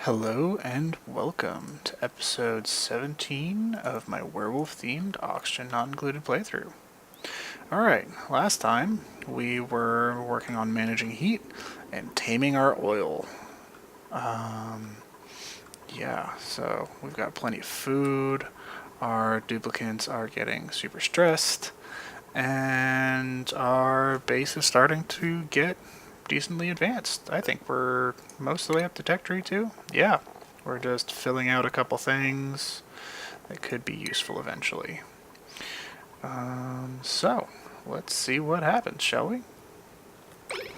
Hello and welcome to episode 17 of my werewolf-themed oxygen non-included playthrough. Alright, last time we were working on managing heat and taming our oil. Yeah, so we've got plenty of food, our duplicants are getting super stressed, and our base is starting to get decently advanced. I think we're most of the way up to Tech Tree 2. Yeah, we're just filling out a couple things that could be useful eventually. So, let's see what happens, shall we? I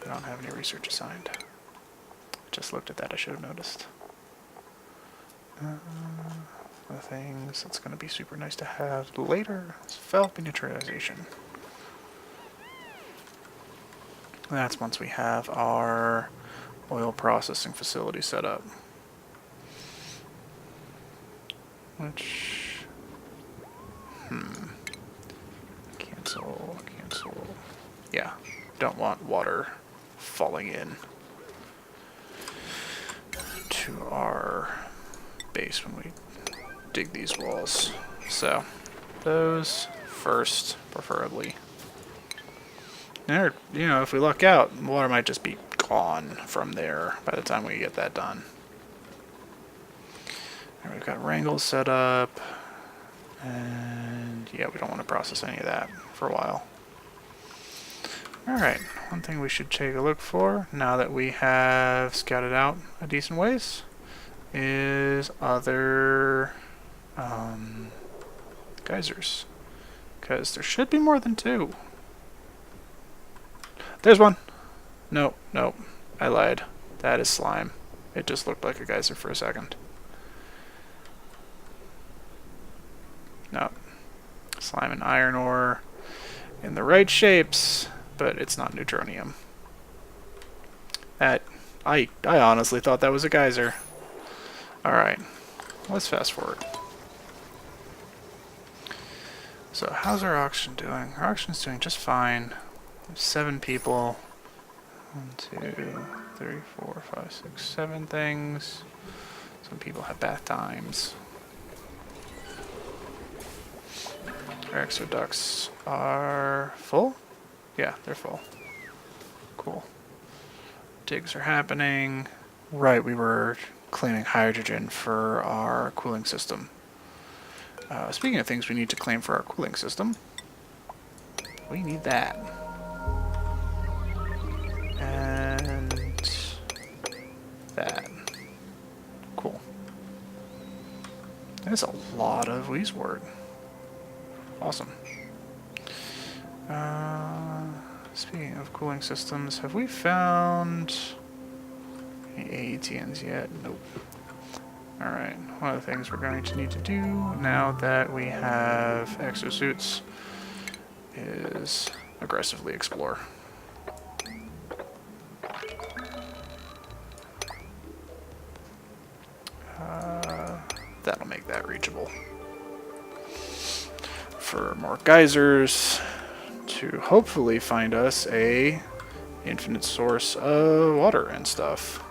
don't have any research assigned. Just looked at that, I should have noticed. The things that's going to be super nice to have later is felt miniaturization. That's once we have our oil processing facility set up. Which... Cancel. Yeah, don't want water falling in to our base when we dig these walls. So, those first, preferably. Or, if we luck out, water might just be gone from there by the time we get that done. And we've got wrangles set up, and yeah, we don't want to process any of that for a while. Alright, one thing we should take a look for, now that we have scouted out a decent ways, is other geysers. Because there should be more than two. There's one! Nope, I lied. That is slime. It just looked like a geyser for a second. Nope. Slime and iron ore in the right shapes, but it's not neutronium. I honestly thought that was a geyser. Alright, let's fast forward. So how's our auction doing? Our auction's doing just fine. 7 people. 1, 2, 3, 4, 5, 6, 7 things. Some people have bath times. Our exoducts are full? Yeah, they're full. Cool. Digs are happening. Right, we were claiming hydrogen for our cooling system. Speaking of things we need to claim for our cooling system, we need that. And that. Cool. That's a lot of Weezwort. Awesome. Speaking of cooling systems, have we found any AETNs yet? Nope. Alright, one of the things we're going to need to do now that we have exosuits is aggressively explore. That'll make that reachable. For more geysers, to hopefully find us a infinite source of water and stuff.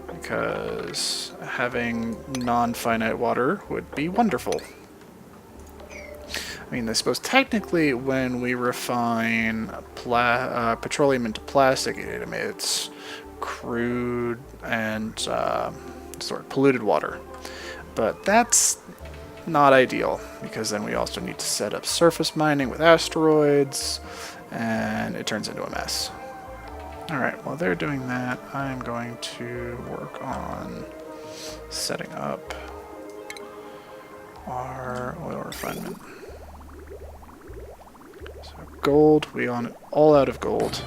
Because having non-finite water would be wonderful. I mean, I suppose technically when we refine petroleum into plastic, it emits crude and sort of polluted water. But that's not ideal, because then we also need to set up surface mining with asteroids, and it turns into a mess. Alright, while they're doing that, I'm going to work on setting up our oil refinement. So gold, we want it all out of gold,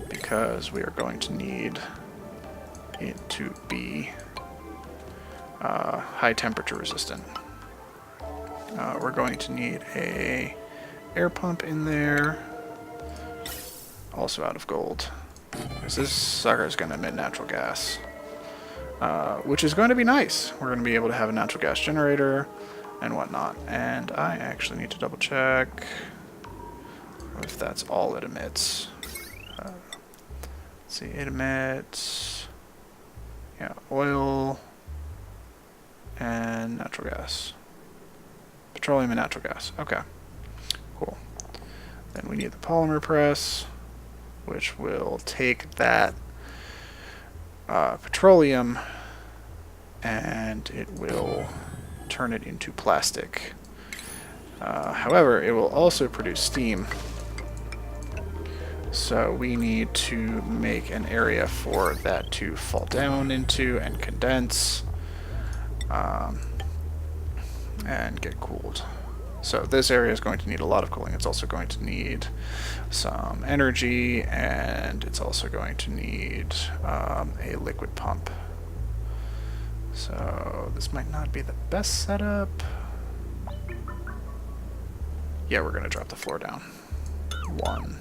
because we are going to need it to be high temperature resistant. We're going to need a air pump in there, also out of gold, because this sucker is going to emit natural gas, which is going to be nice. We're going to be able to have a natural gas generator and whatnot. And I actually need to double check if that's all it emits. Let's see, it emits oil and natural gas. Petroleum and natural gas. Okay, cool. Then we need the polymer press, which will take that petroleum and it will turn it into plastic. However, it will also produce steam. So we need to make an area for that to fall down into and condense and get cooled. So this area is going to need a lot of cooling. It's also going to need some energy, and it's also going to need a liquid pump. So this might not be the best setup. Yeah, we're going to drop the floor down. 1.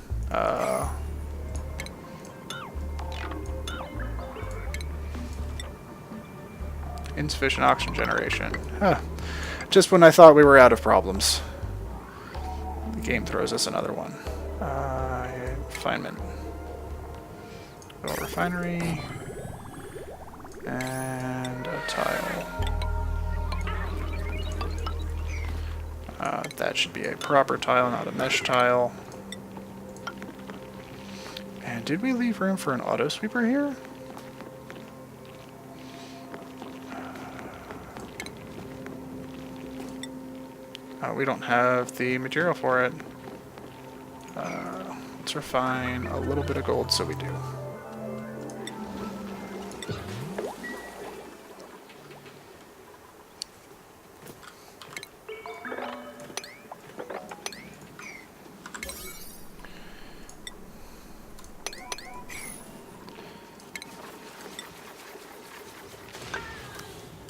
Insufficient oxygen generation. Huh. Just when I thought we were out of problems, the game throws us another one. Refinement. Oil refinery. And a tile. That should be a proper tile, not a mesh tile. And did we leave room for an auto sweeper here? We don't have the material for it. Let's refine a little bit of gold so we do.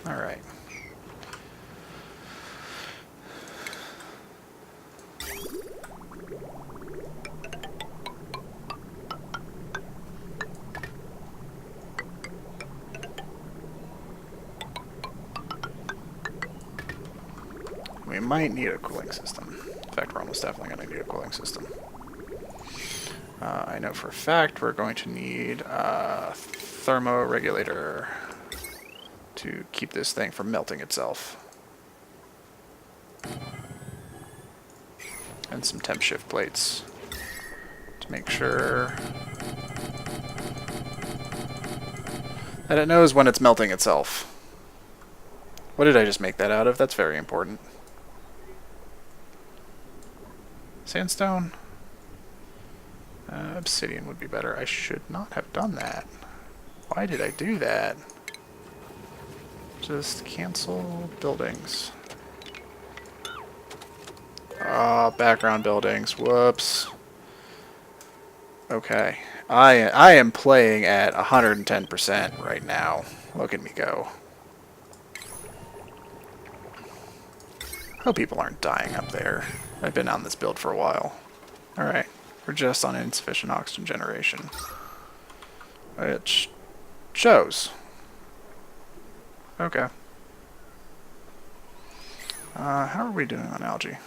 All right. We might need a cooling system. In fact, we're almost definitely going to need a cooling system. I know for a fact we're going to need a thermoregulator to keep this thing from melting itself. And some temp shift plates to make sure that it knows when it's melting itself. What did I just make that out of? That's very important. Sandstone? Obsidian would be better. I should not have done that. Why did I do that? Just cancel buildings. Background buildings. Whoops. Okay. I am playing at 110% right now. Look at me go. Hope people aren't dying up there. I've been on this build for a while. Alright. We're just on insufficient oxygen generation. Which shows. Okay. How are we doing on algae?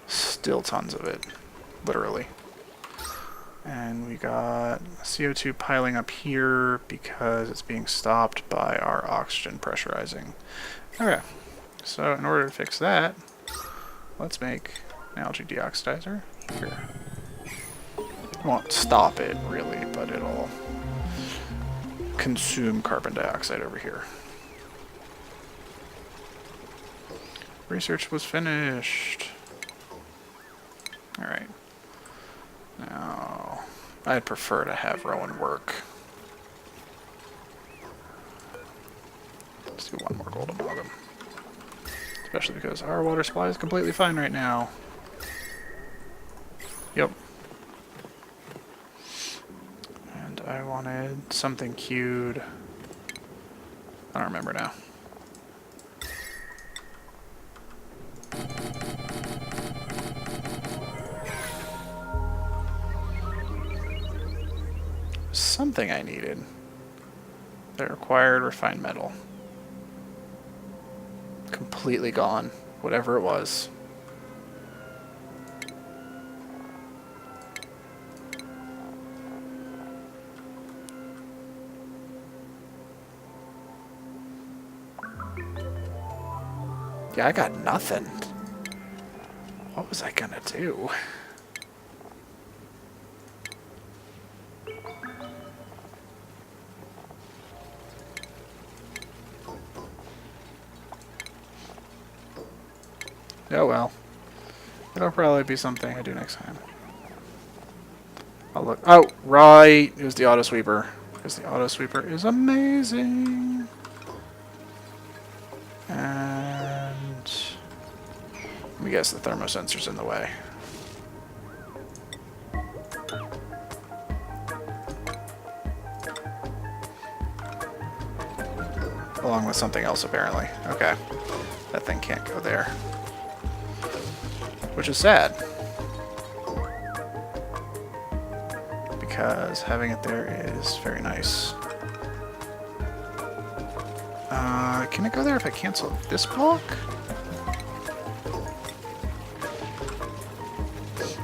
Still tons of it. Literally. And we got CO2 piling up here because it's being stopped by our oxygen pressurizing. Okay. So in order to fix that, let's make an algae deoxidizer. Here. It won't stop it, really, but it'll consume carbon dioxide over here. Research was finished. Alright. Now, I'd prefer to have Rowan work. Let's do one more gold amalgam. Especially because our water supply is completely fine right now. Yep. And I wanted something queued. I don't remember now. Something I needed that required refined metal. Completely gone, whatever it was. Yeah, I got nothing. What was I gonna do? Oh well. It'll probably be something I do next time. I'll look. Oh, right! It was the auto sweeper. Because the auto sweeper is amazing. And let me guess the thermosensor's in the way. Along with something else, apparently. Okay. That thing can't go there. Which is sad. Because having it there is very nice. Can it go there if I cancel this block?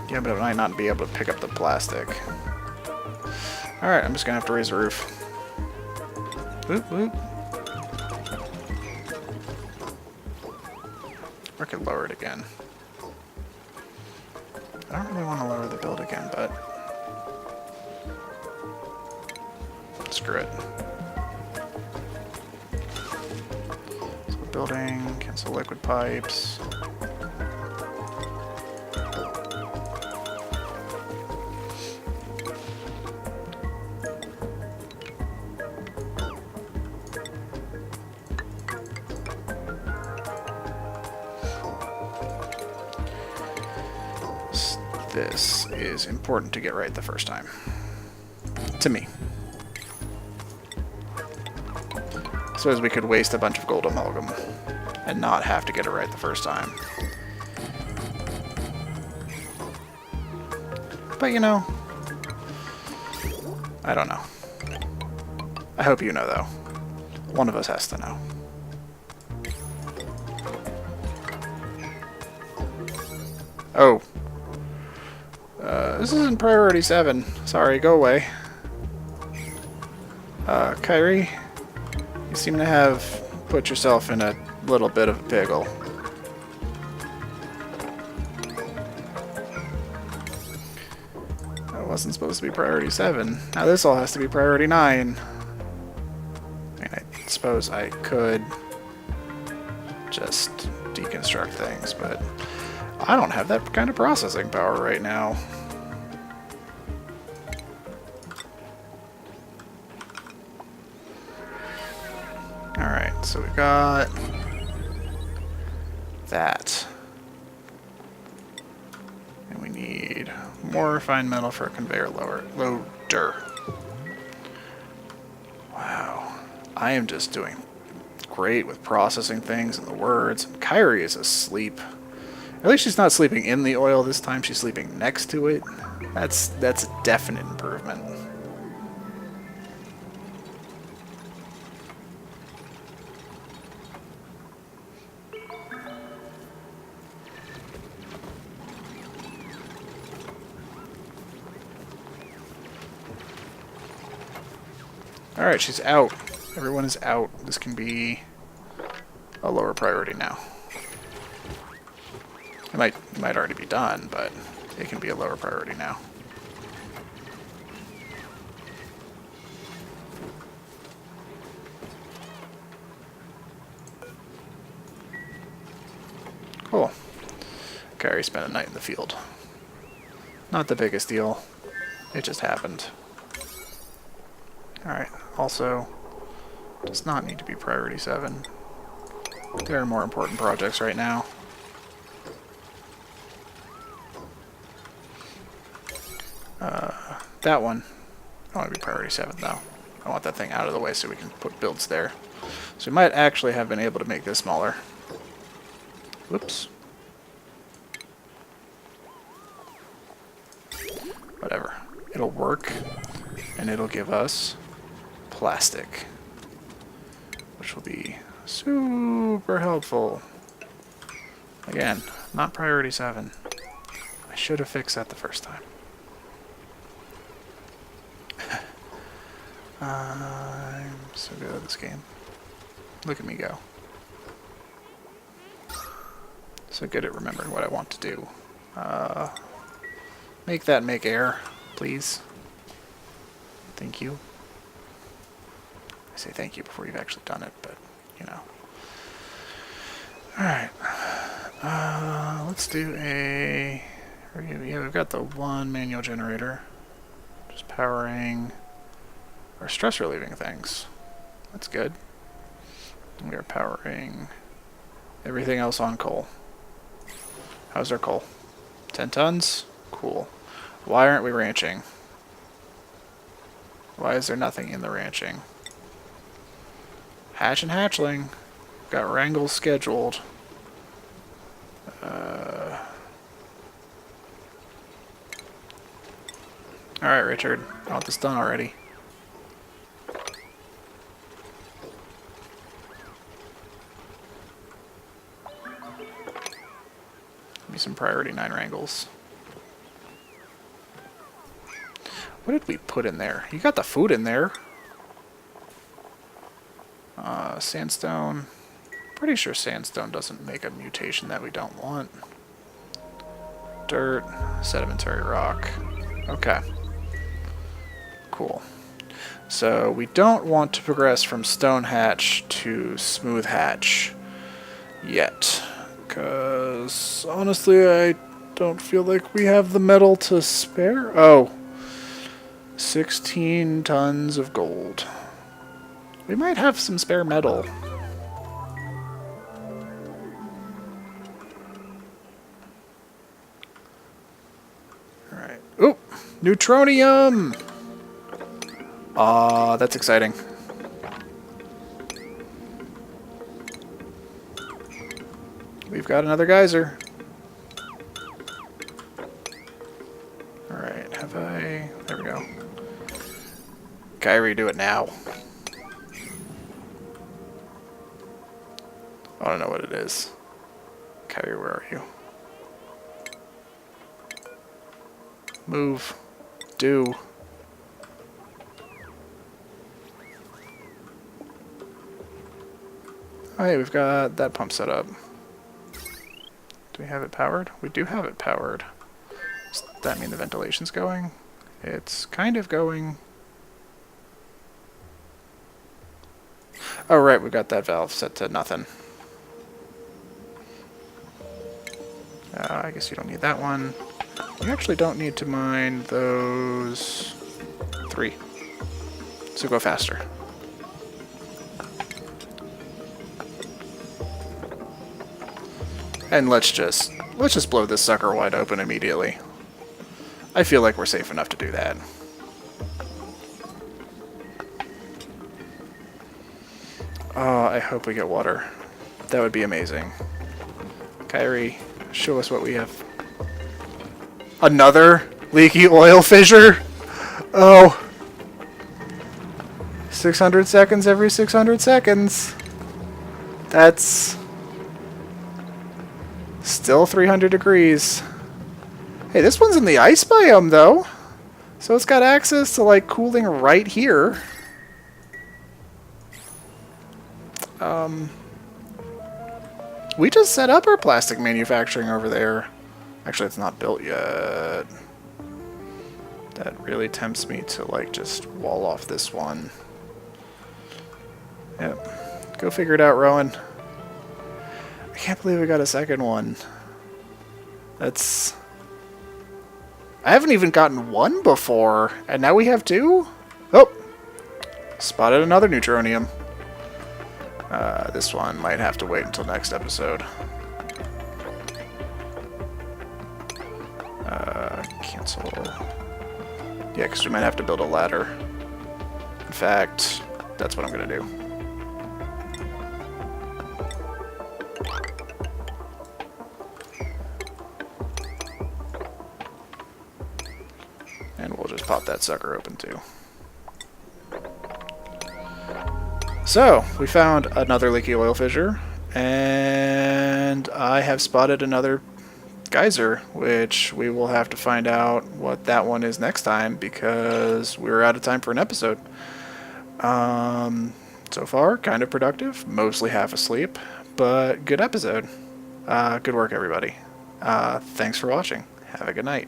Yeah, but I might not be able to pick up the plastic. Alright, I'm just gonna have to raise the roof. Whoop, whoop. Or I could lower it again. I don't really want to lower the build again, but screw it. So building, cancel liquid pipes. This is important to get right the first time. To me. So as we could waste a bunch of gold amalgam and not have to get it right the first time. But you know, I don't know. I hope you know though. One of us has to know. Oh. This isn't priority 7. Sorry, go away. Kyrie, you seem to have put yourself in a little bit of a pickle. That wasn't supposed to be priority 7. Now this all has to be priority 9. I mean, I suppose I could just deconstruct things, but I don't have that kind of processing power right now. Alright, so we got that. And we need more refined metal for a conveyor loader. Wow. I am just doing great with processing things and the words. Kyrie is asleep. At least she's not sleeping in the oil this time, she's sleeping next to it. That's a definite improvement. Alright, she's out. Everyone is out. This can be a lower priority now. It might already be done, but it can be a lower priority now. Cool. Carrie spent a night in the field. Not the biggest deal. It just happened. Alright, also, does not need to be priority 7. There are more important projects right now. That one, I want to be priority 7 though. I want that thing out of the way so we can put builds there. So we might actually have been able to make this smaller. Whoops. Whatever. It'll work, and it'll give us plastic, which will be super helpful. Again, not priority 7. I should have fixed that the first time. I'm so good at this game. Look at me go. So good at remembering what I want to do. Make that make air, please. Thank you. I say thank you before you've actually done it, but, you know. Alright. Let's do a... Yeah, we've got the one manual generator. Just powering our stress relieving things. That's good. We are powering everything else on coal. How's our coal? 10 tons? Cool. Why aren't we ranching? Why is there nothing in the ranching? Hatch and hatchling. Got wrangles scheduled. Alright, Richard. I want this done already. Give me some priority 9 wrangles. What did we put in there? You got the food in there. Sandstone. Pretty sure sandstone doesn't make a mutation that we don't want. Dirt. Sedimentary rock. Okay. Cool. So we don't want to progress from stone hatch to smooth hatch yet. Because honestly, I don't feel like we have the metal to spare. Oh. 16 tons of gold. We might have some spare metal. Alright. Oop! Neutronium! That's exciting. We've got another geyser. Alright, have I... There we go. Kyrie, do it now. I don't know what it is. Kyrie, where are you? Move. Do. Oh, hey, we've got that pump set up. Do we have it powered? We do have it powered. Does that mean the ventilation's going? It's kind of going. Oh, right, we got that valve set to nothing. I guess you don't need that one. You actually don't need to mine those 3. So go faster. And let's just blow this sucker wide open immediately. I feel like we're safe enough to do that. Oh, I hope we get water. That would be amazing. Kyrie, show us what we have. Another leaky oil fissure? Oh. 600 seconds every 600 seconds. That's still 300 degrees. Hey, this one's in the ice biome, though. So it's got access to, like, cooling right here. We just set up our plastic manufacturing over there. Actually, it's not built yet. That really tempts me to, like, just wall off this one. Yep. Go figure it out, Rowan. I can't believe we got a second one. That's... I haven't even gotten one before, and now we have 2? Oh! Spotted another neutronium. This one might have to wait until next episode. Cancel. Yeah, because we might have to build a ladder. In fact, that's what I'm going to do. And we'll just pop that sucker open too. So, we found another leaky oil fissure, and I have spotted another geyser, which we will have to find out what that one is next time, because we're out of time for an episode. So far, kind of productive, mostly half asleep, but good episode. Good work, everybody. Thanks for watching. Have a good night.